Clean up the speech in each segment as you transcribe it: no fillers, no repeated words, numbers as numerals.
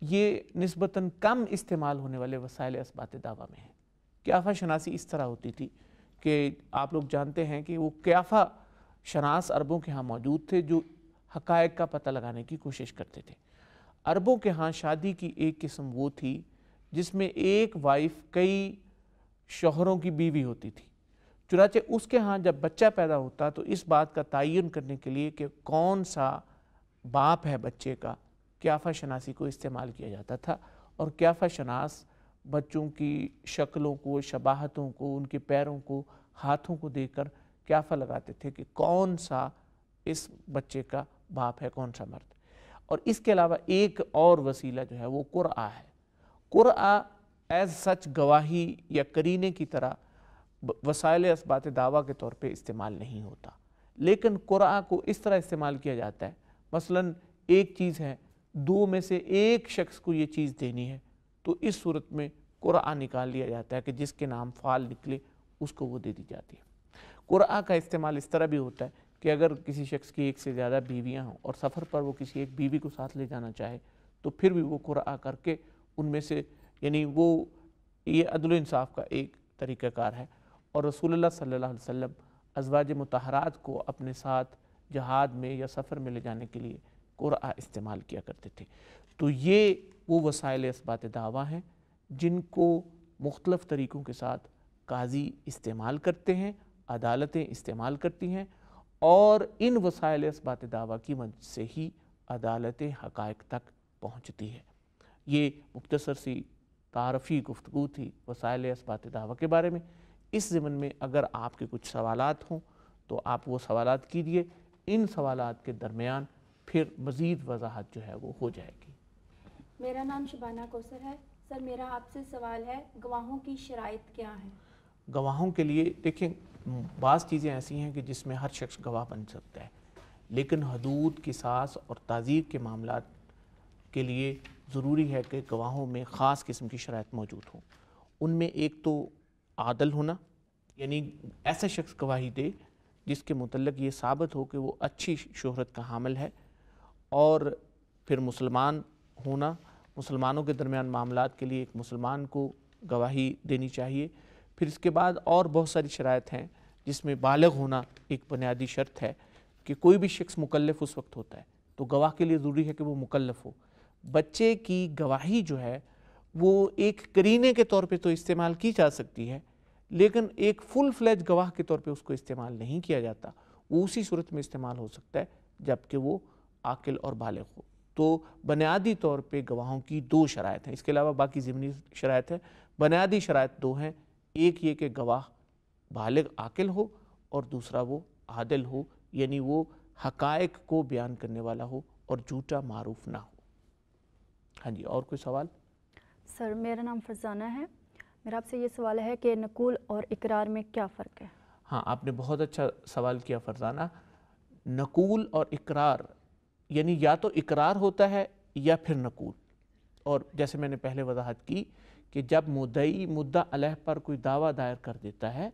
یہ نسبتاً کم استعمال ہونے والے وسائل اثبات دعویٰ میں ہیں۔ قیافہ شناسی اس طرح ہوتی تھی کہ آپ لوگ جانتے ہیں کہ وہ قیافہ شناس عربوں کے ہاں موجود تھے جو حقائق کا پتہ لگانے کی کوشش کرتے تھے۔ عربوں کے ہاں شادی کی ایک قسم وہ تھی جس میں ایک وائف کئی شوہروں کی بیوی ہوتی تھی، چنانچہ اس کے ہاں جب بچہ پیدا ہوتا تو اس بات کا تعین کرنے کے لیے کہ کون سا باپ ہے بچے کا، قیافہ شناسی کو استعمال کیا جاتا تھا، اور قیافہ شناس بچوں کی شکلوں کو، شباہتوں کو، ان کے پیروں کو، ہاتھوں کو دیکھ کر قیافہ لگاتے تھے کہ کون سا اس بچے کا باپ ہے، کون سا مرد۔ اور اس کے علاوہ ایک اور وسیلہ جو ہے وہ قرعہ ہے۔ قرعہ ایز سچ گواہی یا قرینے کی طرح وسائل اثبات دعویٰ کے طور پہ استعمال نہیں ہوتا، لیکن قرعہ کو اس طرح استعمال کیا جاتا ہے، مثلاً ایک چیز ہے، دو میں سے ایک شخص کو یہ چیز دینی ہے، تو اس صورت میں قرعہ نکال لیا جاتا ہے کہ جس کے نام فعال نکلے اس کو وہ دے دی جاتی ہے۔ قرعہ کا استعمال اس طرح بھی ہوتا ہے کہ اگر کسی شخص کی ایک سے زیادہ بیویاں ہوں اور سفر پر وہ کسی ایک بیوی کو ساتھ لے جانا چاہے تو پھر بھی وہ قرعہ کر کے ان میں سے، یعنی وہ یہ عدل و انصاف کا ایک طریقہ کار ہے۔ اور رسول اللہ صلی اللہ علیہ وسلم ازواج مطہرات کو اپنے ساتھ جہاد میں یا سفر میں لے جانے کے لیے قرعہ استعمال کیا کرتے تھے۔ تو یہ وہ وسائل اثبات دعویٰ ہیں جن کو مختلف طریقوں کے ساتھ قاضی استعمال کرتے ہیں، عدالتیں استعمال کرتی ہیں، اور ان وسائل اثبات دعویٰ کی مدد سے ہی عدالتیں حقائق تک پہنچتی ہے۔ یہ مختصر سی تعارفی گفتگو تھی وسائل اثبات دعویٰ کے بارے میں۔ اس ضمن میں اگر آپ کے کچھ سوالات ہوں تو آپ وہ سوالات کیجئے، ان سوالات کے درمیان پھر مزید وضاحت جو ہے وہ ہو جائے گی۔ میرا نام شبانہ کوثر ہے سر، میرا آپ سے سوال ہے گواہوں کی شرائط کیا ہیں؟ گواہوں کے لیے دیکھیں بعض چیزیں ایسی ہیں کہ جس میں ہر شخص گواہ بن سکتا ہے، لیکن حدود، قصاص اور تعزیر کے معاملات کے لیے ضروری ہے کہ گواہوں میں خاص قسم کی شرائط موجود ہوں۔ ان میں ایک تو عادل ہونا، یعنی ایسا شخص گواہی دے جس کے متعلق یہ ثابت ہو کہ وہ اچھی شہرت کا حامل ہے، اور پھر مسلمان ہونا، مسلمانوں کے درمیان معاملات کے لیے ایک مسلمان کو گواہی دینی چاہیے۔ پھر اس کے بعد اور بہت ساری شرائط ہیں جس میں بالغ ہونا ایک بنیادی شرط ہے کہ کوئی بھی شخص مکلف اس وقت ہوتا ہے تو گواہ کے لیے ضروری ہے کہ وہ مکلف ہو۔ بچے کی گواہی جو ہے وہ ایک قرینے کے طور پہ تو استعمال کی جا سکتی ہے، لیکن ایک فل فلیج گواہ کے طور پہ اس کو استعمال نہیں کیا جاتا۔ وہ اسی صورت میں استعمال ہو سکتا ہے جب کہ وہ عاقل اور بالغ ہو۔ تو بنیادی طور پہ گواہوں کی دو شرائط ہیں، اس کے علاوہ باقی ضمنی شرائط ہیں۔ بنیادی شرائط دو ہیں، ایک یہ کہ گواہ بالغ عاقل ہو، اور دوسرا وہ عادل ہو، یعنی وہ حقائق کو بیان کرنے والا ہو اور جھوٹا معروف نہ ہو۔ ہاں جی، اور کوئی سوال؟ سر میرا نام فرزانہ ہے، میرا آپ سے یہ سوال ہے کہ نقول اور اقرار میں کیا فرق ہے؟ ہاں، آپ نے بہت اچھا سوال کیا فرزانہ۔ نقول اور اقرار یعنی یا تو اقرار ہوتا ہے یا پھر نقول، اور جیسے میں نے پہلے وضاحت کی کہ جب مدعی مدعا علیہ پر کوئی دعویٰ دائر کر دیتا ہے،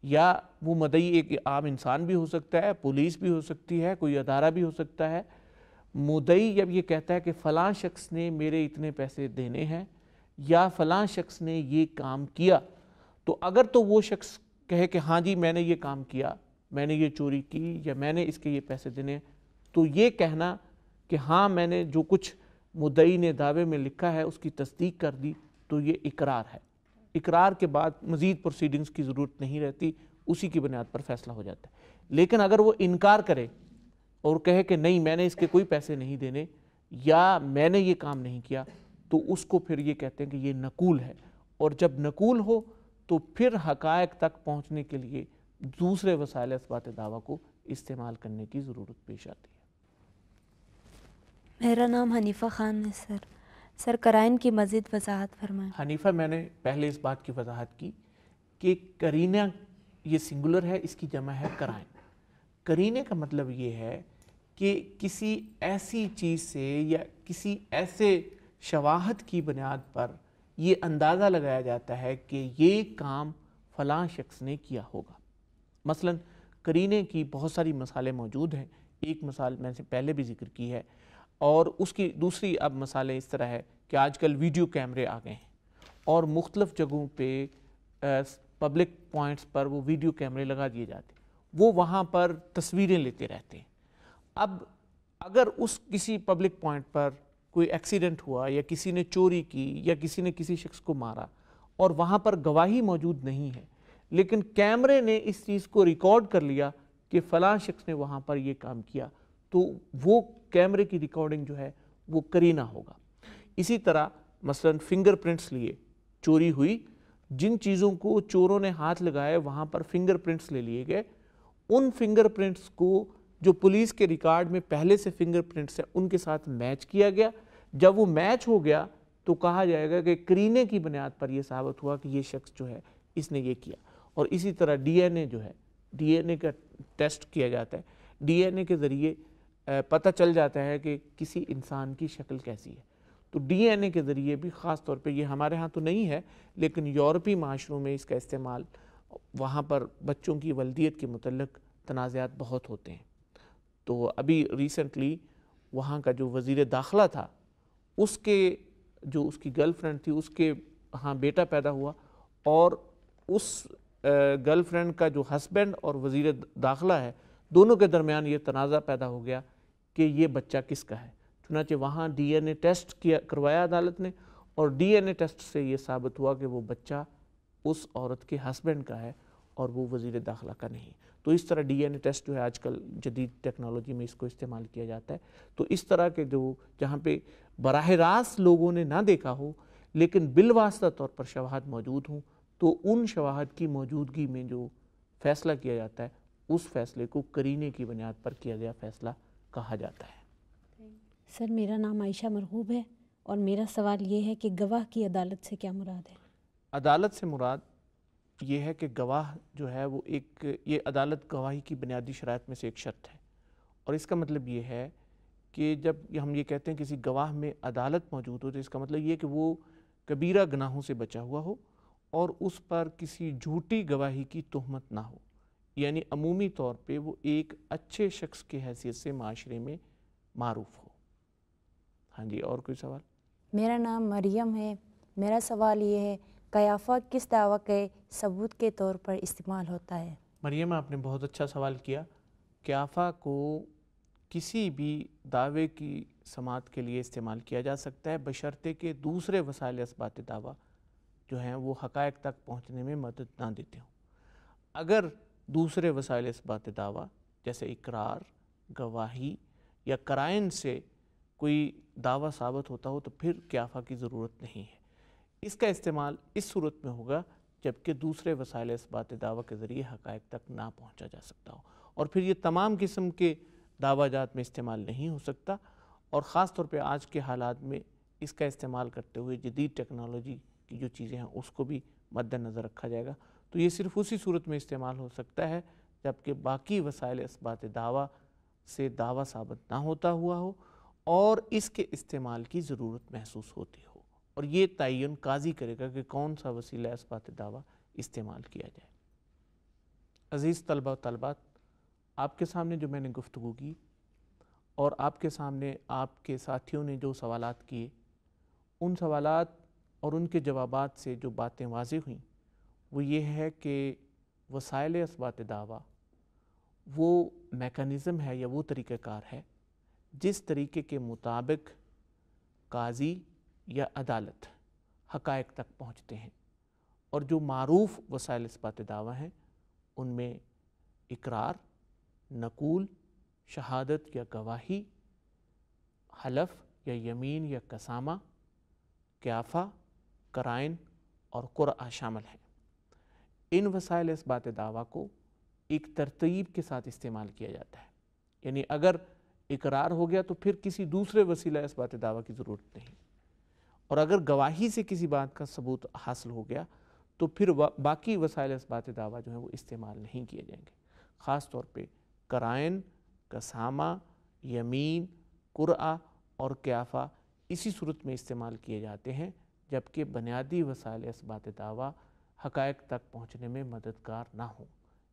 یا وہ مدعی ایک عام انسان بھی ہو سکتا ہے، پولیس بھی ہو سکتی ہے، کوئی ادارہ بھی ہو سکتا ہے، مدعی جب یہ کہتا ہے کہ فلاں شخص نے میرے اتنے پیسے دینے ہیں یا فلاں شخص نے یہ کام کیا، تو اگر تو وہ شخص کہے کہ ہاں جی میں نے یہ کام کیا، میں نے یہ چوری کی، یا میں نے اس کے یہ پیسے دینے ہیں، تو یہ کہنا کہ ہاں میں نے جو کچھ مدعی نے دعوے میں لکھا ہے اس کی تصدیق کر دی، تو یہ اقرار ہے۔ اقرار کے بعد مزید پروسیڈنگز کی ضرورت نہیں رہتی، اسی کی بنیاد پر فیصلہ ہو جاتا ہے۔ لیکن اگر وہ انکار کرے اور کہے کہ نہیں میں نے اس کے کوئی پیسے نہیں دینے، یا میں نے یہ کام نہیں کیا، تو اس کو پھر یہ کہتے ہیں کہ یہ نقول ہے۔ اور جب نقول ہو تو پھر حقائق تک پہنچنے کے لیے دوسرے وسائل اثبات دعویٰ کو استعمال کرنے کی ضرورت پیش آتی ہے۔ میرا نام حنیفہ خان ہے سر قرائن کی مزید وضاحت فرمائیں۔ حنیفہ، میں نے پہلے اس بات کی وضاحت کی کہ قرینہ یہ سنگولر ہے، اس کی جمع ہے قرائن۔ قرینے کا مطلب یہ ہے کہ کسی ایسی چیز سے یا کسی ایسے شواہد کی بنیاد پر یہ اندازہ لگایا جاتا ہے کہ یہ کام فلاں شخص نے کیا ہوگا۔ مثلا قرینے کی بہت ساری مثالیں موجود ہیں۔ ایک مثال میں نے پہلے بھی ذکر کی ہے، اور اس کی دوسری اب مسئلہ اس طرح ہے کہ آج کل ویڈیو کیمرے آ گئے ہیں اور مختلف جگہوں پہ پبلک پوائنٹس پر وہ ویڈیو کیمرے لگا دیے جاتے ہیں، وہ وہاں پر تصویریں لیتے رہتے ہیں۔ اب اگر اس کسی پبلک پوائنٹ پر کوئی ایکسیڈنٹ ہوا یا کسی نے چوری کی یا کسی نے کسی شخص کو مارا اور وہاں پر گواہی موجود نہیں ہے، لیکن کیمرے نے اس چیز کو ریکارڈ کر لیا کہ فلاں شخص نے وہاں پر یہ کام کیا، تو وہ کیمرے کی ریکارڈنگ جو ہے وہ کرینہ ہوگا۔ اسی طرح مثلا فنگر پرنٹس لیے، چوری ہوئی، جن چیزوں کو چوروں نے ہاتھ لگائے وہاں پر فنگر پرنٹس لے لیے گئے، ان فنگر پرنٹس کو جو پولیس کے ریکارڈ میں پہلے سے فنگر پرنٹس ہیں ان کے ساتھ میچ کیا گیا۔ جب وہ میچ ہو گیا تو کہا جائے گا کہ کرینے کی بنیاد پر یہ ثابت ہوا کہ یہ شخص جو ہے اس نے یہ کیا۔ اور اسی طرح ڈی این اے جو ہے، ڈی این اے کا ٹیسٹ کیا جاتا ہے، ڈی این اے کے ذریعے پتہ چل جاتا ہے کہ کسی انسان کی شکل کیسی ہے۔ تو ڈی این اے کے ذریعے بھی خاص طور پہ، یہ ہمارے ہاں تو نہیں ہے لیکن یورپی معاشروں میں اس کا استعمال، وہاں پر بچوں کی ولدیت کے متعلق تنازعات بہت ہوتے ہیں۔ تو ابھی ریسنٹلی وہاں کا جو وزیر داخلہ تھا، اس کے جو اس کی گرل فرینڈ تھی، اس کے ہاں بیٹا پیدا ہوا، اور اس گرل فرینڈ کا جو ہسبینڈ اور وزیر داخلہ ہے، دونوں کے درمیان یہ تنازع پیدا ہو گیا کہ یہ بچہ کس کا ہے۔ چنانچہ وہاں ڈی این اے ٹیسٹ کروایا عدالت نے، اور ڈی این اے ٹیسٹ سے یہ ثابت ہوا کہ وہ بچہ اس عورت کے ہسبینڈ کا ہے اور وہ وزیر داخلہ کا نہیں۔ تو اس طرح ڈی این اے ٹیسٹ جو ہے آج کل جدید ٹیکنالوجی میں اس کو استعمال کیا جاتا ہے۔ تو اس طرح کے جو جہاں پہ براہ راست لوگوں نے نہ دیکھا ہو لیکن بالواسطہ طور پر شواہد موجود ہوں، تو ان شواہد کی موجودگی میں جو فیصلہ کیا جاتا ہے اس فیصلے کو قرینے کی بنیاد پر کیا گیا فیصلہ کہا جاتا ہے۔ سر میرا نام عائشہ مرغوب ہے اور میرا سوال یہ ہے کہ گواہ کی عدالت سے کیا مراد ہے؟ عدالت سے مراد یہ ہے کہ گواہ جو ہے وہ یہ عدالت گواہی کی بنیادی شرائط میں سے ایک شرط ہے، اور اس کا مطلب یہ ہے کہ جب ہم یہ کہتے ہیں کسی گواہ میں عدالت موجود ہو تو اس کا مطلب یہ کہ وہ کبیرہ گناہوں سے بچا ہوا ہو اور اس پر کسی جھوٹی گواہی کی تہمت نہ ہو، یعنی عمومی طور پہ وہ ایک اچھے شخص کی حیثیت سے معاشرے میں معروف ہو۔ ہاں جی، اور کوئی سوال؟ میرا نام مریم ہے۔ میرا سوال یہ ہے، قیافہ کس دعویٰ کے ثبوت کے طور پر استعمال ہوتا ہے؟ مریم، آپ نے بہت اچھا سوال کیا۔ قیافہ کو کسی بھی دعوے کی سماعت کے لیے استعمال کیا جا سکتا ہے بشرطے کہ دوسرے وسائل اثبات دعویٰ جو ہیں وہ حقائق تک پہنچنے میں مدد نہ دیتے ہوں۔ اگر دوسرے وسائل اثبات دعویٰ جیسے اقرار، گواہی یا قرائن سے کوئی دعویٰ ثابت ہوتا ہو تو پھر قیافہ کی ضرورت نہیں ہے۔ اس کا استعمال اس صورت میں ہوگا جبکہ دوسرے وسائل اثبات دعویٰ کے ذریعے حقائق تک نہ پہنچا جا سکتا ہو، اور پھر یہ تمام قسم کے دعویٰ جات میں استعمال نہیں ہو سکتا، اور خاص طور پہ آج کے حالات میں اس کا استعمال کرتے ہوئے جدید ٹیکنالوجی کی جو چیزیں ہیں اس کو بھی مد نظر رکھا جائے گا۔ تو یہ صرف اسی صورت میں استعمال ہو سکتا ہے جبکہ باقی وسائل اثبات دعویٰ سے دعویٰ ثابت نہ ہوتا ہوا ہو اور اس کے استعمال کی ضرورت محسوس ہوتی ہو، اور یہ تعین قاضی کرے گا کہ کون سا وسیلہ اثبات دعویٰ استعمال کیا جائے۔ عزیز طلبہ و طالبات، آپ کے سامنے جو میں نے گفتگو کی اور آپ کے سامنے آپ کے ساتھیوں نے جو سوالات کیے، ان سوالات اور ان کے جوابات سے جو باتیں واضح ہوئیں وہ یہ ہے کہ وسائل اثبات دعویٰ وہ میکانزم ہے یا وہ طریقہ کار ہے جس طریقے کے مطابق قاضی یا عدالت حقائق تک پہنچتے ہیں، اور جو معروف وسائل اثبات دعویٰ ہیں ان میں اقرار، نقول، شہادت یا گواہی، حلف یا یمین یا قسامہ، قیافہ، قرائن اور قرعہ شامل ہیں۔ ان وسائل اثبات دعویٰ کو ایک ترتیب کے ساتھ استعمال کیا جاتا ہے، یعنی اگر اقرار ہو گیا تو پھر کسی دوسرے وسیلہ اثبات دعویٰ کی ضرورت نہیں، اور اگر گواہی سے کسی بات کا ثبوت حاصل ہو گیا تو پھر باقی وسائل اثبات دعویٰ جو ہیں وہ استعمال نہیں کیے جائیں گے۔ خاص طور پہ قرائن، قسامہ، یمین، قرعہ اور قیافہ اسی صورت میں استعمال کیے جاتے ہیں جبکہ بنیادی وسائل اثبات دعویٰ حقائق تک پہنچنے میں مددگار نہ ہوں۔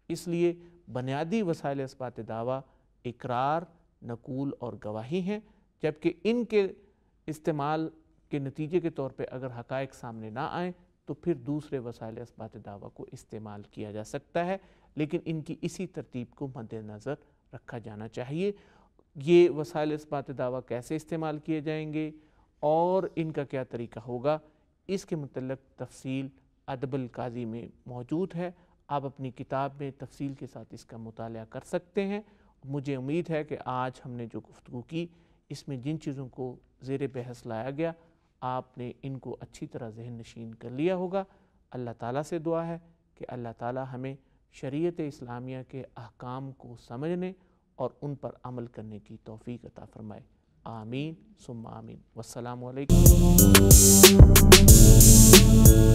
اس لیے بنیادی وسائل اثبات دعویٰ اقرار، نقول اور گواہی ہیں، جبکہ ان کے استعمال کے نتیجے کے طور پہ اگر حقائق سامنے نہ آئیں تو پھر دوسرے وسائل اثبات دعویٰ کو استعمال کیا جا سکتا ہے، لیکن ان کی اسی ترتیب کو مد نظر رکھا جانا چاہیے۔ یہ وسائل اثبات دعویٰ کیسے استعمال کیے جائیں گے اور ان کا کیا طریقہ ہوگا، اس کے متعلق تفصیل ادب القاضی میں موجود ہے۔ آپ اپنی کتاب میں تفصیل کے ساتھ اس کا مطالعہ کر سکتے ہیں۔ مجھے امید ہے کہ آج ہم نے جو گفتگو کی اس میں جن چیزوں کو زیر بحث لایا گیا آپ نے ان کو اچھی طرح ذہن نشین کر لیا ہوگا۔ اللہ تعالیٰ سے دعا ہے کہ اللہ تعالیٰ ہمیں شریعت اسلامیہ کے احکام کو سمجھنے اور ان پر عمل کرنے کی توفیق عطا فرمائے۔ آمین ثم آمین۔ والسلام علیکم۔